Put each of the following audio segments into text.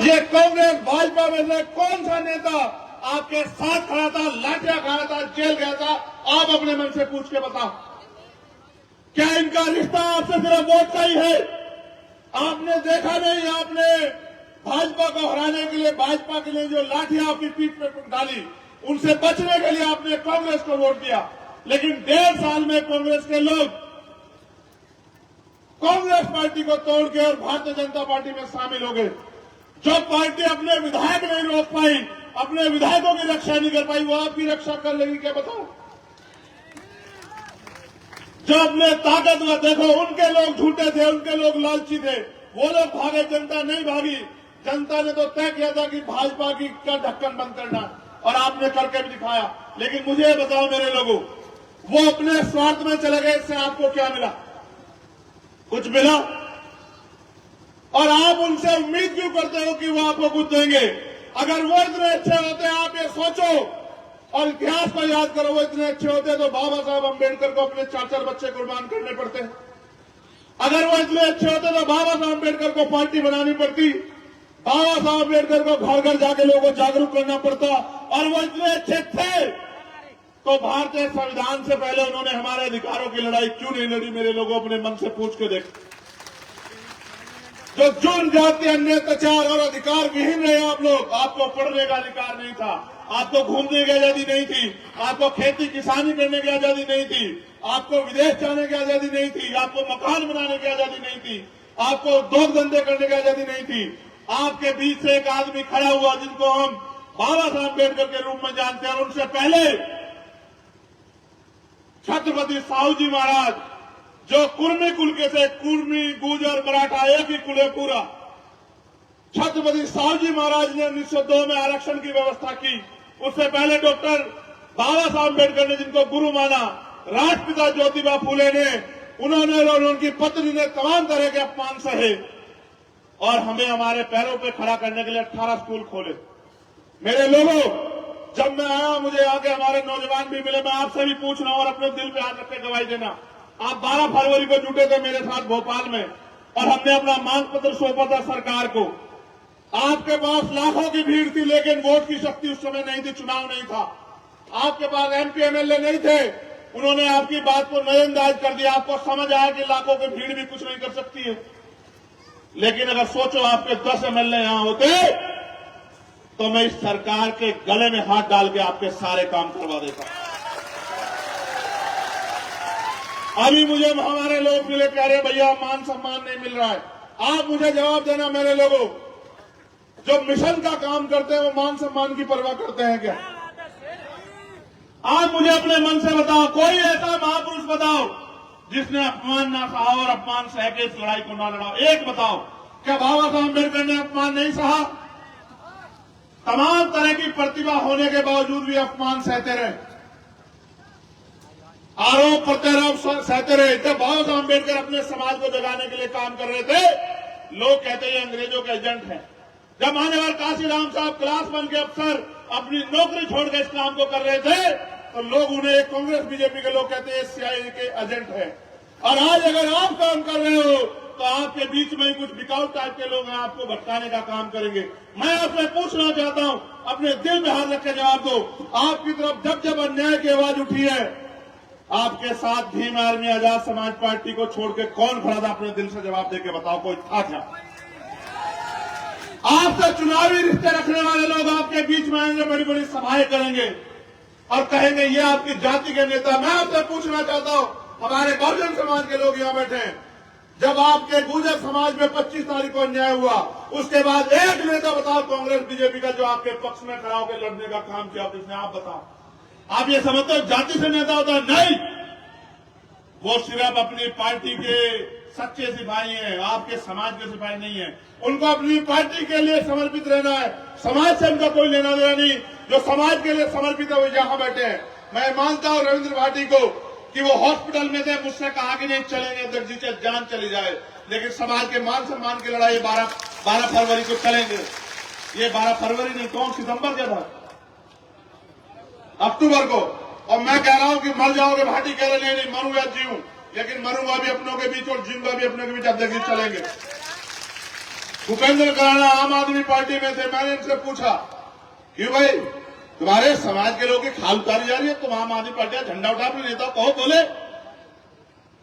ये कांग्रेस भाजपा में से कौन सा नेता आपके साथ खड़ा था, लाठियां खाया था, जेल गया था? आप अपने मन से पूछ के बताओ। क्या इनका रिश्ता आपसे सिर्फ वोट का ही है? आपने देखा नहीं, आपने भाजपा को हराने के लिए, भाजपा के लिए जो लाठियां आपकी पीठ पे डाली, उनसे बचने के लिए आपने कांग्रेस को वोट दिया। लेकिन 1.5 साल में कांग्रेस के लोग कांग्रेस पार्टी को तोड़ के और भारतीय जनता पार्टी में शामिल हो गए। जो पार्टी अपने विधायक नहीं रोक पाई, अपने विधायकों की रक्षा नहीं कर पाई, वो आपकी रक्षा कर लेगी क्या? बताओ। जो अपने ताकतवर, देखो उनके लोग झूठे थे, उनके लोग लालची थे, वो लोग भागे, जनता नहीं भागी। जनता ने तो तय किया था कि भाजपा की का ढक्कन बंद करना, और आपने करके भी दिखाया। लेकिन मुझे ये बताओ मेरे लोगों, वो अपने स्वार्थ में चले गए, इससे आपको क्या मिला? कुछ मिला? और आप उनसे उम्मीद क्यों करते हो कि वो आपको कुछ देंगे? अगर वो इतने अच्छे होते, आप ये सोचो और इतिहास को याद करो, वो इतने अच्छे होते तो बाबा साहब अम्बेडकर को अपने 4 बच्चे कुर्बान करने पड़ते। अगर वो इतने अच्छे होते तो बाबा साहब अम्बेडकर को पार्टी बनानी पड़ती, बाबा साहब अम्बेडकर को घर घर जाके लोगों को जागरूक करना पड़ता। और वो इतने अच्छे थे तो भारतीय संविधान से पहले उन्होंने हमारे अधिकारों की लड़ाई क्यों नहीं लड़ी? मेरे लोगों अपने मन से पूछ के देख। जो जुर्म, जाति, अन्य अत्याचार और अधिकार विहीन रहे आप लोग। आपको पढ़ने का अधिकार नहीं था, आपको घूमने की आजादी नहीं थी, आपको खेती किसानी करने की आजादी नहीं थी, आपको विदेश जाने की आजादी नहीं थी, आपको मकान बनाने की आजादी नहीं थी, आपको उद्योग धंधे करने की आजादी नहीं थी। आपके बीच से एक आदमी खड़ा हुआ जिनको हम बाबा साहब अम्बेडकर के रूप में जानते हैं, और उनसे पहले छत्रपति साहू जी महाराज, जो कुर्मी कुल के थे, कुर्मी, गुर्जर, मराठा एक ही कुल है पूरा। छत्रपति साहू जी महाराज ने 1902 में आरक्षण की व्यवस्था की। उससे पहले डॉक्टर बाबा साहब अम्बेडकर ने, जिनको गुरु माना, राष्ट्रपिता ज्योतिबा फूले ने, उन्होंने और उनकी पत्नी ने तमाम तरह के अपमान सहे और हमें हमारे पैरों पे खड़ा करने के लिए 18 स्कूल खोले। मेरे लोगों, जब मैं आया, मुझे आगे हमारे नौजवान भी मिले। मैं आपसे भी पूछ रहा हूं और अपने दिल पे हाथ रख के गवाही देना। आप 12 फरवरी को जुटे थे मेरे साथ भोपाल में, और हमने अपना मांग पत्र सौंपा था सरकार को। आपके पास लाखों की भीड़ थी, लेकिन वोट की शक्ति उस समय नहीं थी, चुनाव नहीं था। आपके पास एमपी एमएलए नहीं थे, उन्होंने आपकी बात को नजरअंदाज कर दिया। आपको समझ आया कि लाखों की भीड़ भी कुछ नहीं कर सकती है। लेकिन अगर सोचो, आपके 10 एमएलए यहां होते तो मैं इस सरकार के गले में हाथ डाल के आपके सारे काम करवा देता। अभी मुझे हमारे लोग मिले, कह रहे भैया मान सम्मान नहीं मिल रहा है। आप मुझे जवाब देना मेरे लोगों, जो मिशन का काम करते हैं वो मान सम्मान की परवाह करते हैं क्या? आप मुझे अपने मन से बताओ, कोई ऐसा महापुरुष बताओ जिसने अपमान ना सहा और अपमान सह के इस लड़ाई को ना लड़ा। एक बताओ, क्या बाबा साहब अम्बेडकर ने अपमान नहीं सहा? तमाम तरह की प्रतिभा होने के बावजूद भी अपमान सहते रहे, आरोप प्रत्यारोप सहते रहे। जब बाबा साहब अम्बेडकर अपने समाज को जगाने के लिए काम कर रहे थे, लोग कहते हैं अंग्रेजों के एजेंट हैं। जब मान्यवर काशीराम साहब क्लास 1 के अफसर अपनी नौकरी छोड़ के इस काम को कर रहे थे, तो लोग उन्हें, कांग्रेस बीजेपी के लोग कहते हैं सीआईए के एजेंट हैं। और आज अगर आप काम कर रहे हो तो आपके बीच में कुछ बिकाऊ टाइप के लोग हैं, आपको भटकाने का काम करेंगे। मैं आपसे पूछना चाहता हूं, अपने दिल में हाथ रख के जवाब दो। आपकी तरफ जब जब अन्याय की आवाज उठी है, आपके साथ भीम आर्मी आजाद समाज पार्टी को छोड़ के कौन खड़ा था? अपने दिल से जवाब देके बताओ, कोई था क्या? आपसे चुनावी रिश्ते रखने वाले लोग आपके बीच में आएंगे, बड़ी बड़ी सभाएं करेंगे और कहेंगे ये आपकी जाति के नेता। मैं आपसे पूछना चाहता हूं, हमारे बहुजन समाज के लोग यहां बैठे हैं, जब आपके गुर्जर समाज में 25 तारीख को अन्याय हुआ, उसके बाद एक नेता बताओ कांग्रेस बीजेपी का जो आपके पक्ष में खड़ा होकर लड़ने का काम किया, किसने? आप बताओ। आप ये समझते हो जाति से नेता होता है? नहीं, वो सिर्फ अपनी पार्टी के सच्चे सिपाही हैं, आपके समाज के सिपाही नहीं है। उनको अपनी पार्टी के लिए समर्पित रहना है, समाज से उनका कोई लेना देना नहीं। जो समाज के लिए समर्पित है वो यहां बैठे हैं। मैं मानता हूं रविंद्र भाटी को कि वो हॉस्पिटल में थे, मुझसे कहा कि नहीं चलेंगे, दर्जी से जान चली जाए, लेकिन समाज के मान सम्मान की लड़ाई 12 फरवरी को चलेंगे। ये 12 फरवरी नहीं, कौन सितंबर का था? अक्टूबर को। और मैं कह रहा हूं कि मर जाओगे, भाटी कह रहे नहीं मरूंगा जीऊं, लेकिन मरूंगा भी अपनों के बीच और जीऊंगा भी अपनों के बीच, अब देखिए चलेंगे। भूपेंद्र कराना आम आदमी पार्टी में थे। मैंने इनसे पूछा कि भाई तुम्हारे समाज के लोगों की खाल उतारी जा रही है, तुम आम आदमी पार्टी का झंडा उठा, अपने नेता कहो बोले।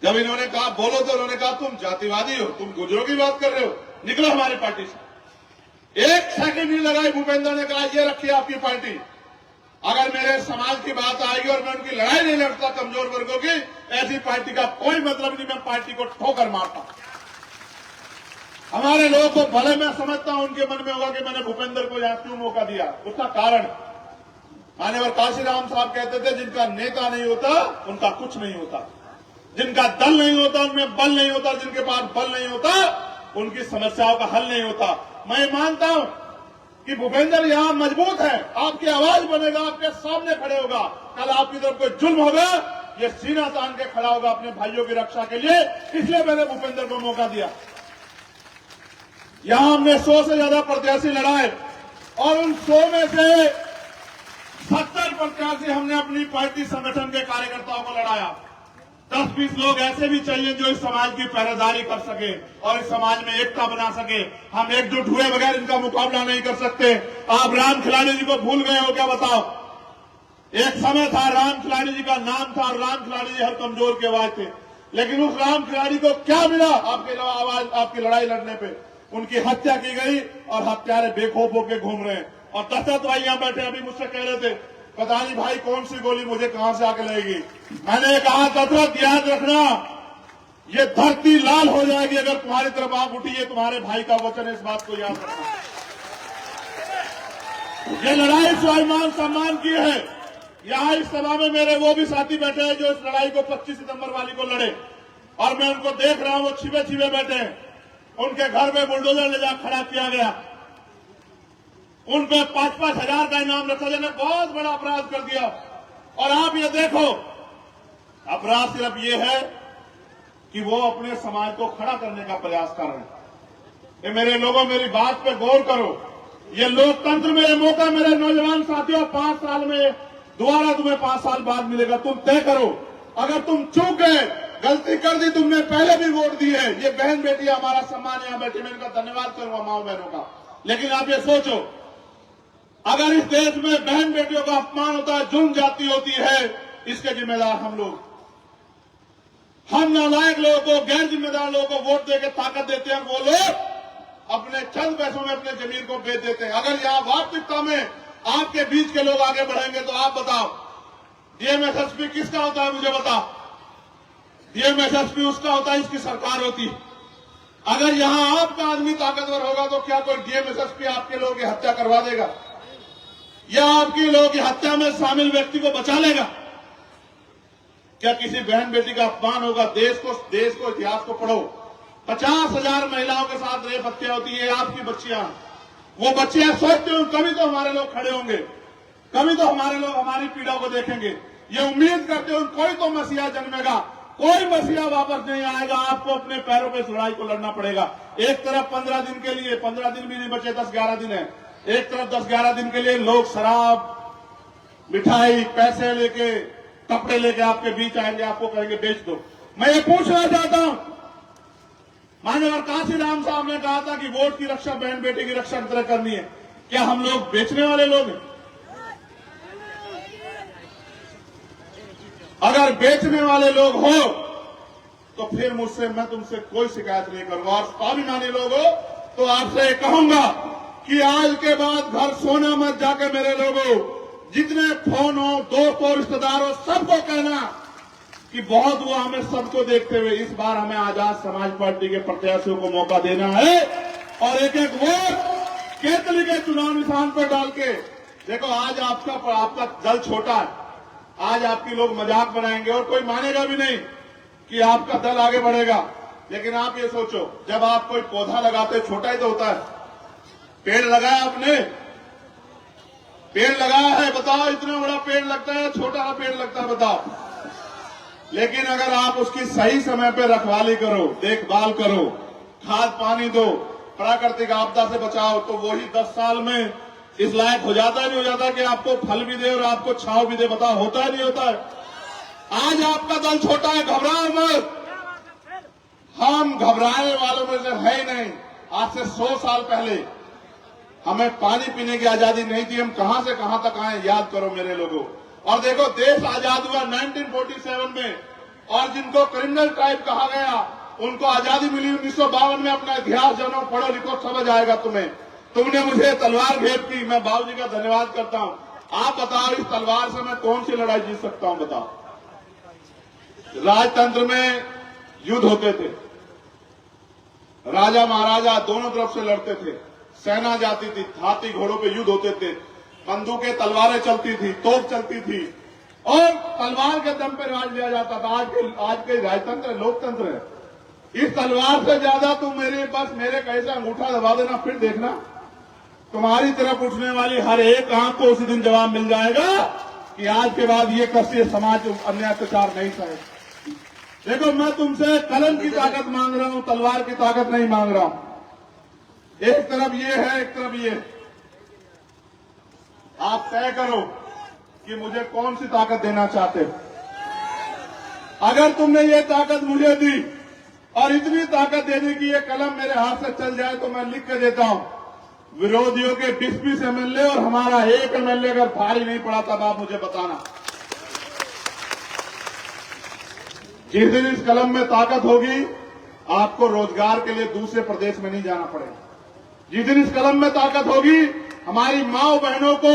जब इन्होंने कहा बोलो तो उन्होंने कहा तुम जातिवादी हो, तुम गुजरों की बात कर रहे हो, निकलो हमारी पार्टी से। एक सेकंड नहीं लगाई, भूपेंद्र ने कहा ये रखिए आपकी पार्टी, अगर मेरे समाज की बात आएगी और मैं उनकी लड़ाई नहीं लड़ता कमजोर वर्गों की, ऐसी पार्टी का कोई मतलब नहीं, मैं पार्टी को ठोकर मारता। हमारे लोगों को भले मैं समझता हूं उनके मन में होगा कि मैंने भूपेंद्र को यहां क्यों मौका दिया, उसका कारण मान्यवर काशीराम साहब कहते थे जिनका नेता नहीं होता उनका कुछ नहीं होता, जिनका दल नहीं होता उनमें बल नहीं होता, जिनके पास बल नहीं होता उनकी समस्याओं का हल नहीं होता। मैं मानता हूं कि भूपेंद्र यहां मजबूत है, आपकी आवाज बनेगा, आपके सामने खड़े होगा, कल आपकी तरफ कोई जुल्म होगा ये सीना तान के खड़ा होगा अपने भाइयों की रक्षा के लिए, इसलिए मैंने भूपेंद्र को मौका दिया। यहां हमने 100 से ज्यादा प्रत्याशी लड़ाए और उन 100 में से 70 प्रत्याशी हमने अपनी पार्टी संगठन के कार्यकर्ताओं को लड़ाया। 10-20 लोग ऐसे भी चाहिए जो इस समाज की पहरेदारी कर सके और इस समाज में एकता बना सके। हम एकजुट हुए बगैर इनका मुकाबला नहीं कर सकते। आप राम खिलाड़ी जी को भूल गए हो क्या बताओ? एक समय था राम खिलाड़ी जी का नाम था और राम खिलाड़ी जी हर कमजोर के आवाज थे, लेकिन उस राम खिलाड़ी को क्या मिला आपके आवाज आपकी लड़ाई लड़ने पे? उनकी हत्या की गई और हत्यारे बेखौफ होकर घूम रहे हैं। और दशरथ भाई यहां बैठे अभी मुझसे कह रहे थे पता नहीं भाई कौन सी गोली मुझे कहां से आके लगेगी। मैंने कहा दशरथ याद रखना ये धरती लाल हो जाएगी अगर तुम्हारी तरफ आप उठी, ये तुम्हारे भाई का वचन है, इस बात को याद रखना। ये लड़ाई स्वाभिमान सम्मान की है। यहां इस सभा में मेरे वो भी साथी बैठे हैं जो इस लड़ाई को 25 सितंबर वाली को लड़े और मैं उनको देख रहा हूं, वो छिपे छिपे बैठे हैं। उनके घर में बुलडोजर ले जा खड़ा किया गया, उन पर 5-5 हजार का इनाम रखा जाने, बहुत बड़ा अपराध कर दिया। और आप ये देखो अपराध सिर्फ ये है कि वो अपने समाज को खड़ा करने का प्रयास कर रहे हैं। ये मेरे लोगों मेरी बात पे गौर करो, ये लोकतंत्र में ये मौका मेरे नौजवान साथियों 5 साल में दोबारा तुम्हें 5 साल बाद मिलेगा, तुम तय करो। अगर तुम चूक गए, गलती कर दी, तुमने पहले भी वोट दी है, ये बहन बेटी हमारा सम्मान, यहां बैठी मैं इनका धन्यवाद करूंगा माओ बहनों का। लेकिन आप ये सोचो अगर इस देश में बहन बेटियों का अपमान होता है, जुल्म जाती होती है, इसके जिम्मेदार हम लोग, हम नालायक लोगों को, गैर जिम्मेदार लोगों को वोट देकर ताकत देते हैं, वो लोग अपने चंद पैसों में अपने जमीन को बेच देते हैं। अगर यहां वास्तविकता में आपके बीच के लोग आगे बढ़ेंगे तो आप बताओ डीएम-एसएसपी किसका होता है? मुझे बताओ। डीएम-एसएसपी उसका होता है, इसकी सरकार होती है। अगर यहां आपका आदमी ताकतवर होगा तो क्या कोई डीएम-एसएसपी आपके लोगों की हत्या करवा देगा या आपके लोगों की हत्या में शामिल व्यक्ति को बचा लेगा? क्या किसी बहन बेटी का अपमान होगा? देश को इतिहास को पढ़ो, 50,000 महिलाओं के साथ रेप हत्या होती है। आपकी बच्चियां, वो बच्चियां सोचते हो कभी तो हमारे लोग खड़े होंगे, कभी तो हमारे लोग हमारी पीड़ा को देखेंगे। ये उम्मीद करते हो कोई तो मसीहा जन्मेगा, कोई मसीहा वापस नहीं आएगा। आपको अपने पैरों पे इस लड़ाई को लड़ना पड़ेगा। एक तरफ 15 दिन के लिए, 15 दिन भी नहीं बचे, 10-11 दिन है, एक तरफ 10-11 दिन के लिए लोग शराब, मिठाई, पैसे लेके, कपड़े लेके आपके बीच आएंगे, आपको कहेंगे बेच दो। मैं ये पूछना चाहता हूं, माननीय काशीराम साहब ने कहा था कि वोट की रक्षा बहन बेटे की रक्षा की तरह करनी है। क्या हम लोग बेचने वाले लोग हैं? अगर बेचने वाले लोग हो तो फिर मुझसे, मैं तुमसे कोई शिकायत नहीं करूंगा। और स्वाभिमानी लोग हो तो आपसे कहूंगा कि आज के बाद घर सोना मत जाके मेरे लोगों, जितने फोन हो, दोस्त हो, रिश्तेदार हो, सबको कहना कि बहुत हुआ हमें सबको देखते हुए, इस बार हमें आजाद समाज पार्टी के प्रत्याशियों को मौका देना है और एक एक वोट केतली के चुनाव निशान पर डाल के देखो। आज आपका दल छोटा है, आज आपकी लोग मजाक बनाएंगे और कोई मानेगा भी नहीं कि आपका दल आगे बढ़ेगा। लेकिन आप ये सोचो, जब आप कोई पौधा लगाते छोटा ही तो होता है। पेड़ लगाया आपने, पेड़ लगाया है, बताओ इतना बड़ा पेड़ लगता है, छोटा सा पेड़ लगता है, बताओ। लेकिन अगर आप उसकी सही समय पे रखवाली करो, देखभाल करो, खाद पानी दो, प्राकृतिक आपदा से बचाओ, तो वही 10 साल में इस लायक हो जाता है, नहीं हो जाता कि आपको फल भी दे और आपको छांव भी दे? बताओ होता है नहीं होता है? आज आपका दल छोटा है, घबराओ मत, हम घबराने वालों में से है ही नहीं। आज से 100 साल पहले हमें पानी पीने की आजादी नहीं थी। हम कहां से कहां तक आए, याद करो मेरे लोगों। और देखो, देश आजाद हुआ 1947 में, और जिनको क्रिमिनल ट्राइब कहा गया उनको आजादी मिली 1952 में। अपना इतिहास जानो, पढ़ो लिखो, समझ आएगा तुम्हें। तुमने मुझे तलवार भेंट की, मैं बाबूजी का धन्यवाद करता हूं। आप बताओ, इस तलवार से मैं कौन सी लड़ाई जीत सकता हूं, बताओ। राजतंत्र में युद्ध होते थे, राजा महाराजा दोनों तरफ से लड़ते थे, सेना जाती थी, हाथी घोड़ों पे युद्ध होते थे, बंदूकें तलवारें चलती थी, तोप चलती थी, और तलवार के दम पर राज लिया जाता था। आज के राजतंत्र लोकतंत्र है। इस तलवार से ज्यादा तुम मेरे कैसे अंगूठा दबा देना, फिर देखना तुम्हारी तरफ उठने वाली हर एक आंख को उसी दिन जवाब मिल जाएगा कि आज के बाद ये कष्टीय समाज अन्याय अत्याचार नहीं सहे। देखो, मैं तुमसे कलम की ताकत मांग रहा हूं, तलवार की ताकत नहीं मांग रहा हूं। एक तरफ ये है, एक तरफ ये। आप तय करो कि मुझे कौन सी ताकत देना चाहते हो। अगर तुमने ये ताकत मुझे दी और इतनी ताकत दे दी कि ये कलम मेरे हाथ से चल जाए, तो मैं लिख के देता हूं, विरोधियों के 20-20 एमएलए और हमारा एक एमएलए अगर भारी नहीं पड़ा, तब आप मुझे बताना। जिस दिन इस कलम में ताकत होगी, आपको रोजगार के लिए दूसरे प्रदेश में नहीं जाना पड़ेगा। जिस दिन इस कलम में ताकत होगी, हमारी माओ बहनों को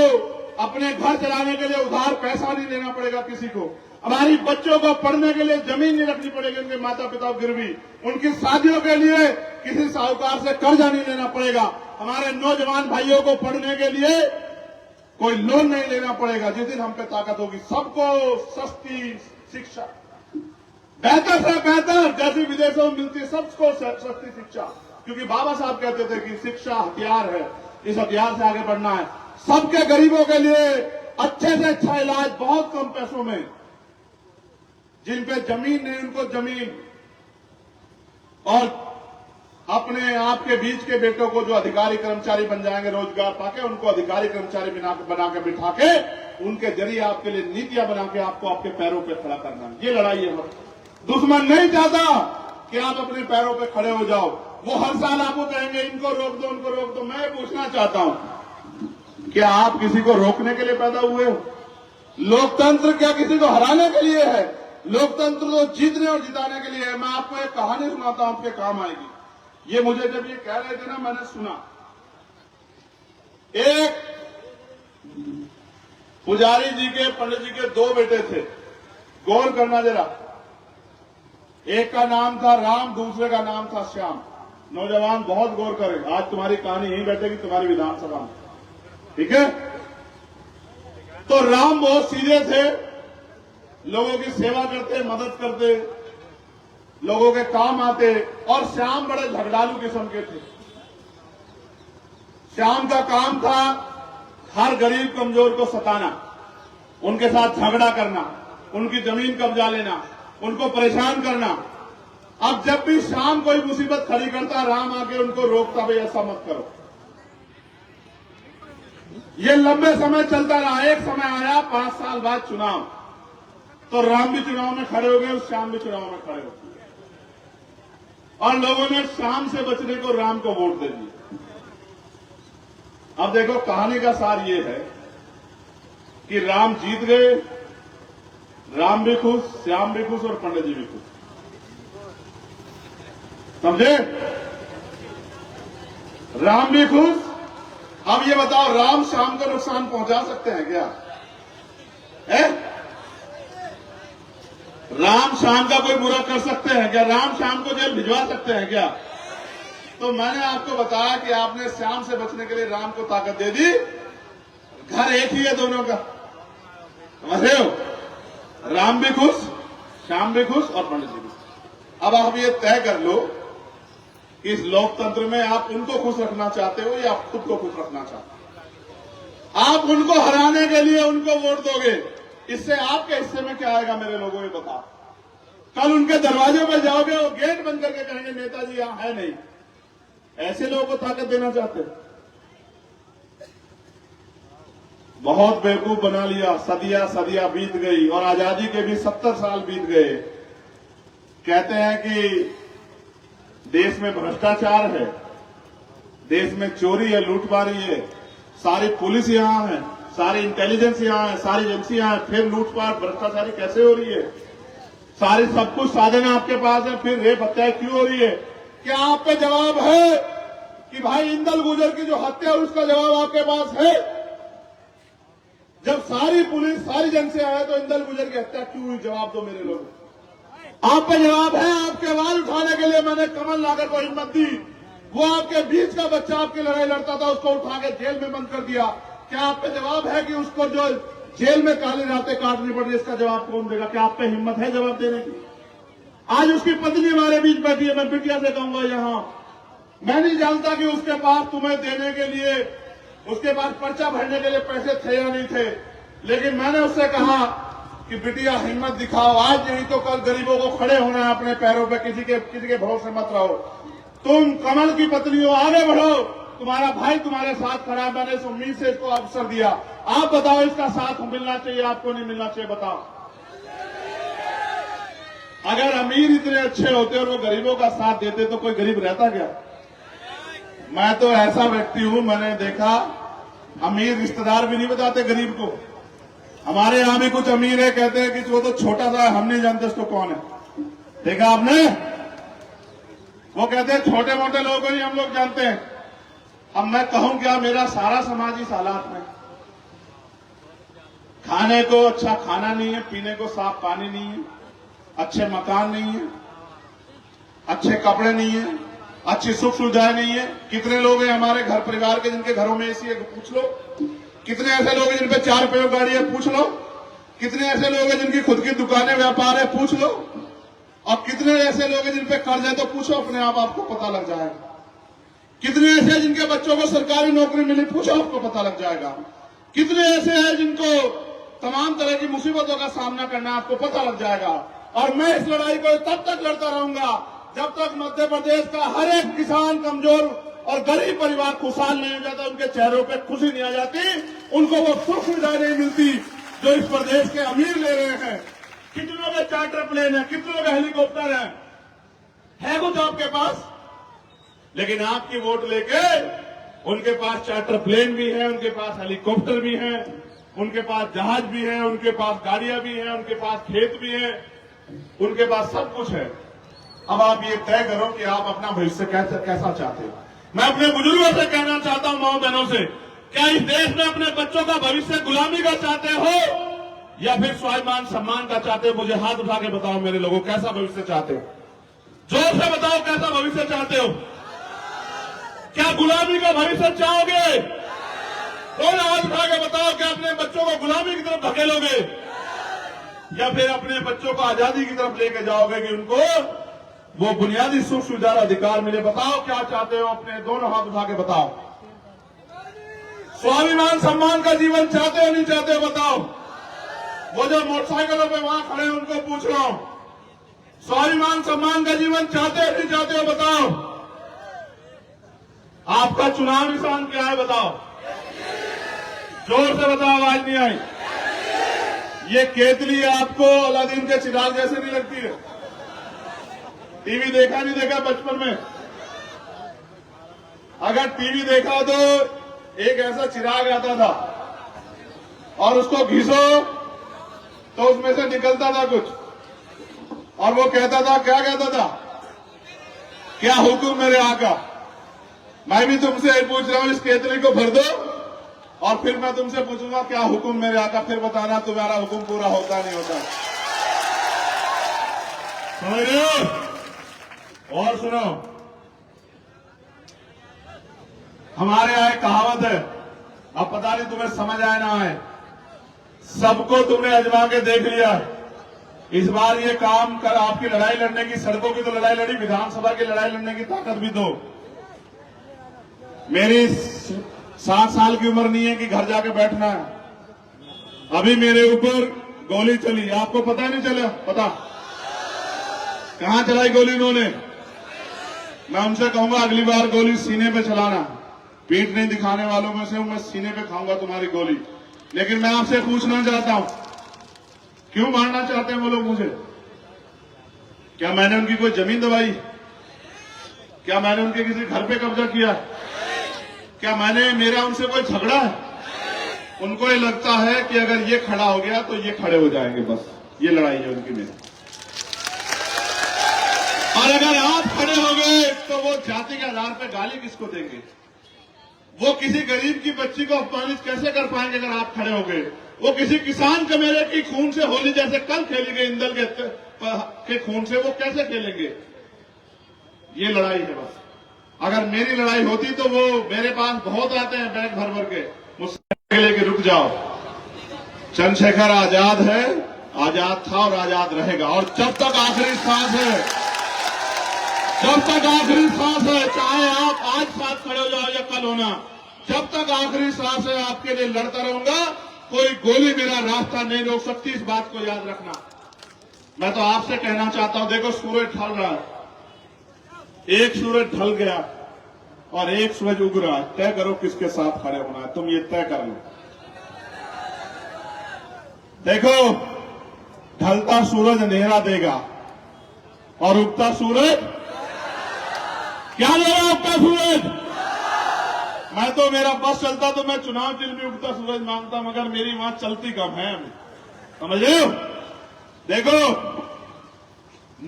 अपने घर चलाने के लिए उधार पैसा नहीं लेना पड़ेगा किसी को। हमारी बच्चों को पढ़ने के लिए जमीन नहीं रखनी पड़ेगी उनके माता पिता गिरवी। उनकी शादियों के लिए किसी साहूकार से कर्जा नहीं लेना पड़ेगा। हमारे नौजवान भाइयों को पढ़ने के लिए कोई लोन नहीं लेना पड़ेगा। जिस दिन हम पे ताकत होगी, सबको सस्ती शिक्षा, बेहतर से बेहतर, जैसी विदेशों में मिलती है, सबको सस्ती शिक्षा। क्योंकि बाबा साहब कहते थे कि शिक्षा हथियार है, इस हथियार से आगे बढ़ना है। सबके गरीबों के लिए अच्छे से अच्छा इलाज बहुत कम पैसों में, जिन पे जमीन नहीं उनको जमीन, और अपने आपके बीच के बेटों को जो अधिकारी कर्मचारी बन जाएंगे रोजगार पाके, उनको अधिकारी कर्मचारी बना के बिठा के उनके जरिए आपके लिए नीतियां बना के आपको आपके पैरों पे खड़ा करना है। ये लड़ाई है। दुश्मन नहीं चाहता कि आप अपने पैरों पे खड़े हो जाओ। वो हर साल आपको कहेंगे इनको रोक दो, उनको रोक दो। मैं पूछना चाहता हूं, क्या आप किसी को रोकने के लिए पैदा हुए हो? लोकतंत्र क्या किसी को हराने के लिए है? लोकतंत्र तो जीतने और जिताने के लिए है। मैं आपको एक कहानी सुनाता हूं, आपके काम आएगी। ये मुझे जब ये कह रहे थे ना, मैंने सुना। एक पुजारी जी के, पंडित जी के 2 बेटे थे। गौर करना जरा, एक का नाम था राम, दूसरे का नाम था श्याम। नौजवान बहुत गौर करें, आज तुम्हारी कहानी यहीं बैठेगी तुम्हारी विधानसभा में, ठीक है? तो राम बहुत सीधे थे, लोगों की सेवा करते, मदद करते, लोगों के काम आते। और श्याम बड़े झगड़ालू किस्म के थे। श्याम का काम था हर गरीब कमजोर को सताना, उनके साथ झगड़ा करना, उनकी जमीन कब्जा लेना, उनको परेशान करना। अब जब भी श्याम कोई मुसीबत खड़ी करता, राम आके उनको रोकता, भाई ऐसा मत करो। ये लंबे समय चलता रहा। एक समय आया 5 साल बाद चुनाव, तो राम भी चुनाव में खड़े हो गए और श्याम भी चुनाव में खड़े हो गए, और लोगों ने श्याम से बचने को राम को वोट दे दिया। अब देखो, कहानी का सार ये है कि राम जीत गए, राम भी खुश, श्याम भी खुश और पंडित जी भी खुश। समझे? राम भी खुश। अब ये बताओ, राम श्याम को नुकसान पहुंचा सकते हैं क्या? राम श्याम का कोई बुरा कर सकते हैं क्या? राम श्याम को जेल भिजवा सकते हैं क्या? तो मैंने आपको बताया कि आपने श्याम से बचने के लिए राम को ताकत दे दी। घर एक ही है दोनों का, समझ रहे हो? राम भी खुश, श्याम भी खुश और पंडित जी भी खुश। अब आप ये तय कर लो, इस लोकतंत्र में आप उनको खुश रखना चाहते हो या आप खुद को खुश रखना चाहते हो? आप उनको हराने के लिए उनको वोट दोगे, इससे आपके हिस्से में क्या आएगा मेरे लोगों, ये बताओ। कल उनके दरवाजे पर जाओगे, वो गेट बंद करके कहेंगे नेताजी यहां है नहीं। ऐसे लोगों को ताकत देना चाहते हो? बहुत बेवकूफ बना लिया। सदियां बीत गई और आजादी के भी 70 साल बीत गए। कहते हैं कि देश में भ्रष्टाचार है, देश में चोरी है, लूटमारी है, सारी पुलिस यहाँ है, सारी इंटेलिजेंस यहाँ है, सारी एजेंसी यहाँ है, फिर लूटपाट भ्रष्टाचारी कैसे हो रही है? सारी सब कुछ साधन आपके पास है, फिर रेप हत्या क्यों हो रही है? क्या आप पे जवाब है कि भाई इंदल गुर्जर की जो हत्या है उसका जवाब आपके पास है? जब सारी पुलिस सारी एजेंसी आया तो इंदल गुर्जर की हत्या क्यों हुई? जवाब दो मेरे लोग। आप पे जवाब है। आपके आवाज उठाने के लिए मैंने कमल नागर को हिम्मत दी। वो आपके बीच का बच्चा आपकी लड़ाई लड़ता था, उसको उठा के जेल में बंद कर दिया। क्या आप पे जवाब है कि उसको जो जेल में काली रातें काटनी पड़ रही, इसका जवाब कौन देगा? क्या आप पे हिम्मत है जवाब देने की? आज उसकी पत्नी हमारे बीच बैठी है। मैं बिटिया से कहूंगा, यहां मैं नहीं जानता कि उसके पास तुम्हें देने के लिए, उसके पास पर्चा भरने के लिए पैसे थे या नहीं थे, लेकिन मैंने उससे कहा कि बिटिया हिम्मत दिखाओ, आज नहीं तो कल गरीबों को खड़े होना है अपने पैरों पे, किसी के भरोसे मत रहो। तुम कमल की पत्नी हो, आगे बढ़ो, तुम्हारा भाई तुम्हारे साथ खड़ा है। मैंने इस उम्मीद से इसको अवसर दिया। आप बताओ, इसका साथ मिलना चाहिए, आपको नहीं मिलना चाहिए? बताओ। अगर अमीर इतने अच्छे होते और वो गरीबों का साथ देते तो कोई गरीब रहता क्या? मैं तो ऐसा व्यक्ति हूं, मैंने देखा अमीर रिश्तेदार भी नहीं बताते गरीब को। हमारे यहां भी कुछ अमीर है, कहते हैं कि वो तो छोटा सा है, हम नहीं जानते उसको कौन है। देखा आपने? वो कहते हैं छोटे मोटे लोगों को नहीं हम लोग जानते हैं। अब मैं कहूं क्या, मेरा सारा समाज इस हालात में, खाने को अच्छा खाना नहीं है, पीने को साफ पानी नहीं है, अच्छे मकान नहीं है, अच्छे कपड़े नहीं है, अच्छी सुख सुविधाएं नहीं है। कितने लोग हैं हमारे घर परिवार के जिनके घरों में एसी है? पूछ लो। कितने ऐसे लोग हैं जिन पे 4 पैर गाड़ी है? पूछ लो। कितने ऐसे लोग हैं जिनकी खुद की दुकानें व्यापार है? पूछ लो। और कितने ऐसे लोग हैं जिन पे कर्ज है? तो पूछो अपने आप, आपको पता लग जाएगा। कितने ऐसे हैं जिनके बच्चों को सरकारी नौकरी मिली? पूछो, आपको पता लग जाएगा। कितने ऐसे हैं जिनको तमाम तरह की मुसीबतों का सामना करना, आपको पता लग जाएगा। और मैं इस लड़ाई को तब तक लड़ता रहूंगा जब तक मध्य प्रदेश का हर एक किसान, कमजोर और गरीब परिवार खुशहाल नहीं हो जाता, उनके चेहरों पे खुशी नहीं आ जाती, उनको वो सुख सुविधाएं नहीं मिलती जो इस प्रदेश के अमीर ले रहे हैं। कितनों के चार्टर प्लेन है, कितनों के हेलीकॉप्टर है कुछ आपके पास? लेकिन आपकी वोट लेके उनके पास चार्टर प्लेन भी है, उनके पास हेलीकॉप्टर भी है, उनके पास जहाज भी है, उनके पास गाड़ियां भी हैं, उनके पास खेत भी है, उनके पास सब कुछ है। अब आप ये तय करो कि आप अपना भविष्य कैसा चाहते हो। मैं अपने बुजुर्गों से कहना चाहता हूं, माओ बहनों से, क्या इस देश में अपने बच्चों का भविष्य गुलामी का चाहते हो या फिर स्वाभिमान सम्मान का चाहते हो? मुझे हाथ उठा के बताओ मेरे लोगों, कैसा भविष्य चाहते हो? जोर से बताओ, कैसा भविष्य चाहते हो? क्या गुलामी का भविष्य चाहोगे? दोनों हाथ उठा के बताओ, क्या अपने बच्चों को गुलामी की तरफ धकेलोगे या फिर अपने बच्चों को आजादी की तरफ लेके जाओगे कि उनको वो बुनियादी सुख सुविधा अधिकार मिले? बताओ क्या चाहते हो? अपने दोनों हाथ उठा के बताओ। स्वाभिमान सम्मान का जीवन चाहते हो नहीं चाहते हो? बताओ। वो जो मोटरसाइकिलों पे वहां खड़े हैं उनको पूछ रहा हूं, स्वाभिमान सम्मान का जीवन चाहते हो नहीं चाहते हो? बताओ। आपका चुनाव निशान क्या है? बताओ। जोर से बताओ, आवाज नहीं आई। ये केतली आपको अलादीन के चिराग जैसे नहीं लगती है? टीवी देखा नहीं देखा बचपन में? अगर टीवी देखा तो एक ऐसा चिराग आता था और उसको घिसो तो उसमें से निकलता था कुछ, और वो कहता था, क्या कहता था? क्या हुक्म मेरे आका? मैं भी तुमसे पूछ रहा हूं, इस केतली को भर दो और फिर मैं तुमसे पूछूंगा क्या हुक्म मेरे आका, फिर बताना तुम्हारा हुक्म पूरा होता नहीं होता। समझ रहे हो? और सुनो, हमारे यहां एक कहावत है, अब पता नहीं तुम्हें समझ आए ना आए, सबको तुमने आजमा के देख लिया। इस बार ये काम कर, आपकी लड़ाई लड़ने की, सड़कों की तो लड़ाई लड़ी, विधानसभा की लड़ाई लड़ने की ताकत भी दो। मेरी 60 साल की उम्र नहीं है कि घर जाके बैठना है। अभी मेरे ऊपर गोली चली, आपको पता नहीं चला? पता कहां चलाई गोली उन्होंने? मैं उनसे कहूंगा अगली बार गोली सीने पे चलाना। पीठ नहीं दिखाने वालों में से हूं मैं, सीने पे खाऊंगा तुम्हारी गोली। लेकिन मैं आपसे पूछना चाहता हूं, क्यों मारना चाहते हैं वो लोग मुझे? क्या मैंने उनकी कोई जमीन दबाई? क्या मैंने उनके किसी घर पे कब्जा किया? क्या मेरा उनसे कोई झगड़ा है? उनको ये लगता है कि अगर ये खड़ा हो गया तो ये खड़े हो जाएंगे, बस ये लड़ाई है उनकी मेरी। और अगर आप खड़े हो गए तो वो जाति के आधार पर गाली किसको देंगे? वो किसी गरीब की बच्ची को अपमानित कैसे कर पाएंगे अगर आप खड़े हो गए? वो किसी किसान के मेरे की खून से होली जैसे कल खेली गई इंदल के खून से वो कैसे खेलेंगे? ये लड़ाई है बस। अगर मेरी लड़ाई होती तो वो मेरे पास बहुत आते हैं बैग भर भर के, मुझसे लेके रुक जाओ। चंद्रशेखर आजाद है, आजाद था और आजाद रहेगा। और जब तक आखिरी सांस है, जब तक आखिरी सांस है, चाहे आप आज साथ खड़े हो जाओ या कल होना, जब तक आखिरी सांस है आपके लिए लड़ता रहूंगा। कोई गोली मेरा रास्ता नहीं रोक सकती, इस बात को याद रखना। मैं तो आपसे कहना चाहता हूं, देखो सूरज ढल रहा है, एक सूरज ढल गया और एक सूरज उग रहा है। तय करो किसके साथ खड़े होना है, तुम ये तय कर लो। देखो, ढलता सूरज अंधेरा देगा और उगता सूरज क्या देगा? उगता सूरज। मैं तो मेरा बस चलता तो मैं चुनाव चिन्ह भी उगता सूरज मांगता, मगर मेरी वहां चलती कम है, समझ रहे हो? देखो,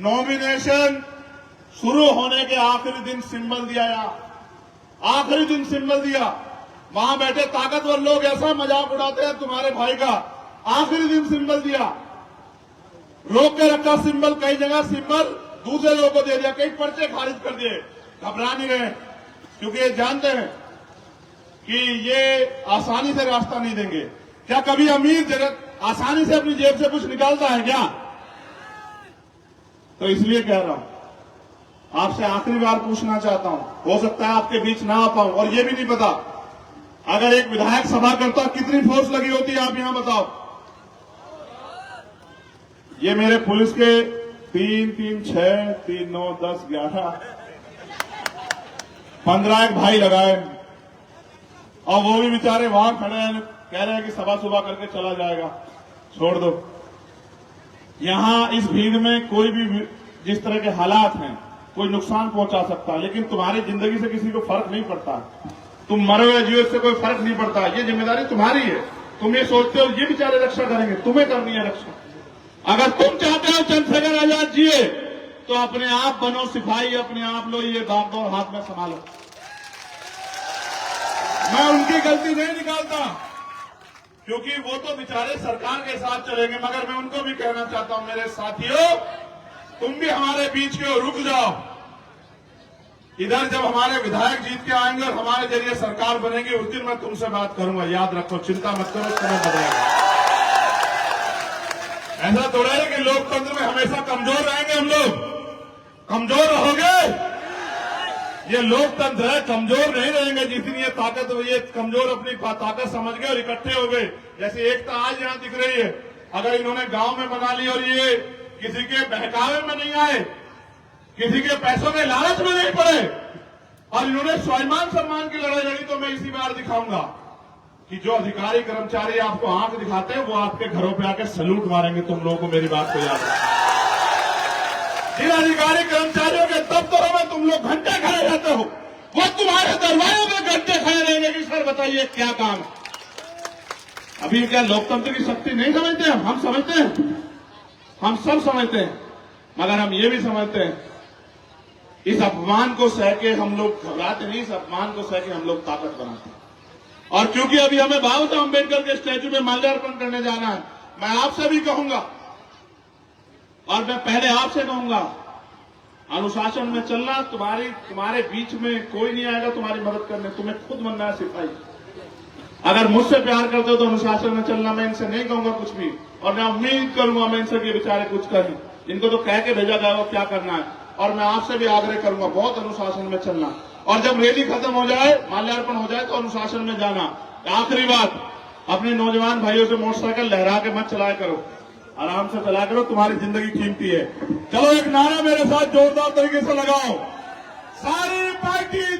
नॉमिनेशन शुरू होने के आखिरी दिन सिंबल दिया, आखिरी दिन सिंबल दिया। वहां बैठे ताकतवर लोग ऐसा मजाक उड़ाते हैं तुम्हारे भाई का। आखिरी दिन सिंबल दिया, रोक के रखा सिंबल, कई जगह सिंबल दूसरे लोगों को दे दिया, कई पर्चे खारिज कर दिए। घबरा नहीं रहे, क्योंकि ये जानते हैं कि ये आसानी से रास्ता नहीं देंगे। क्या कभी अमीर जगत आसानी से अपनी जेब से कुछ निकालता है क्या? तो इसलिए कह रहा हूं, आपसे आखिरी बार पूछना चाहता हूं, हो सकता है आपके बीच ना आ पाऊं, और ये भी नहीं पता अगर एक विधायक सभा करता कितनी फोर्स लगी होती है, आप यहां बताओ। ये मेरे पुलिस के 3, 3, 6, 3, 9, 10, 11, 15 एक भाई लगाए, और वो भी बेचारे वहां खड़े हैं, कह रहे हैं कि सभा सुबह करके चला जाएगा। छोड़ दो, यहां इस भीड़ में कोई भी जिस तरह के हालात हैं कोई नुकसान पहुंचा सकता है, लेकिन तुम्हारी जिंदगी से किसी को फर्क नहीं पड़ता। तुम मरो या जियो, इससे कोई फर्क नहीं पड़ता। ये जिम्मेदारी तुम्हारी है। तुम ये सोचते हो ये बेचारे रक्षा करेंगे, तुम्हें करनी है रक्षा। अगर तुम चाहते हो चंद्रशेखर आजाद जिए तो अपने आप बनो सिपाही, अपने आप लो ये बागडोर हाथ में संभालो। मैं उनकी गलती नहीं निकालता, क्योंकि वो तो बेचारे सरकार के साथ चलेंगे, मगर मैं उनको भी कहना चाहता हूं, मेरे साथियों, तुम भी हमारे बीच के रुक जाओ। इधर जब हमारे विधायक जीत के आएंगे और हमारे जरिए सरकार बनेगी, उस दिन मैं तुमसे बात करूंगा, याद रखो, चिंता मत करो, समय बदलेगा। ऐसा थोड़ा है कि लोकतंत्र में हमेशा कमजोर रहेंगे हम लोग, कमजोर रहोगे। ये लोकतंत्र है, कमजोर नहीं रहेंगे। जिस दिन ये ताकत, ये कमजोर अपनी ताकत समझ गए और इकट्ठे हो गए, जैसे एकता आज यहां दिख रही है, अगर इन्होंने गांव में बना ली और ये किसी के बहकावे में नहीं आए, किसी के पैसों के लालच में नहीं पड़े, और इन्होंने स्वाभिमान सम्मान की लड़ाई लड़ी, तो मैं इसी बार दिखाऊंगा कि जो अधिकारी कर्मचारी आपको आंख दिखाते हैं वो आपके घरों पे आके सैल्यूट मारेंगे। तुम लोगों को मेरी बात को याद रखना। जिन अधिकारी कर्मचारियों के दफ्तरों में तुम लोग घंटे खड़े रहते हो, वो तुम्हारे दरवाजे में घंटे खड़े रहेंगे कि सर बताइए क्या काम है। अभी क्या लोकतंत्र की शक्ति नहीं समझते? हम समझते हैं, हम सब समझते हैं, मगर हम ये भी समझते हैं इस अपमान को सह के हम लोग घबराते नहीं, इस अपमान को सह के हम लोग ताकत बनाते हैं। और क्योंकि अभी हमें बाबा साहब अम्बेडकर के स्टैच्यू में माल्यार्पण करने जाना है, मैं आपसे भी कहूंगा, और मैं पहले आपसे कहूंगा, अनुशासन में चलना। तुम्हारे बीच में कोई नहीं आएगा तुम्हारी मदद करने, तुम्हें खुद बनना है सिपाही। अगर मुझसे प्यार करते हो तो अनुशासन में चलना। मैं इनसे नहीं कहूंगा कुछ भी, और मैं उम्मीद करूंगा मैं इनसे कि बेचारे कुछ करें, इनको तो कह के भेजा गया वो क्या करना है। और मैं आपसे भी आग्रह करूंगा बहुत अनुशासन में चलना, और जब रैली खत्म हो जाए, माल्यार्पण हो जाए, तो अनुशासन में जाना। आखिरी बात, अपने नौजवान भाइयों से मोटरसाइकिल लहरा के मत चलाया करो, आराम से चला करो, तुम्हारी जिंदगी कीमती है। चलो एक नारा मेरे साथ जोरदार तरीके से लगाओ, सारी पार्टी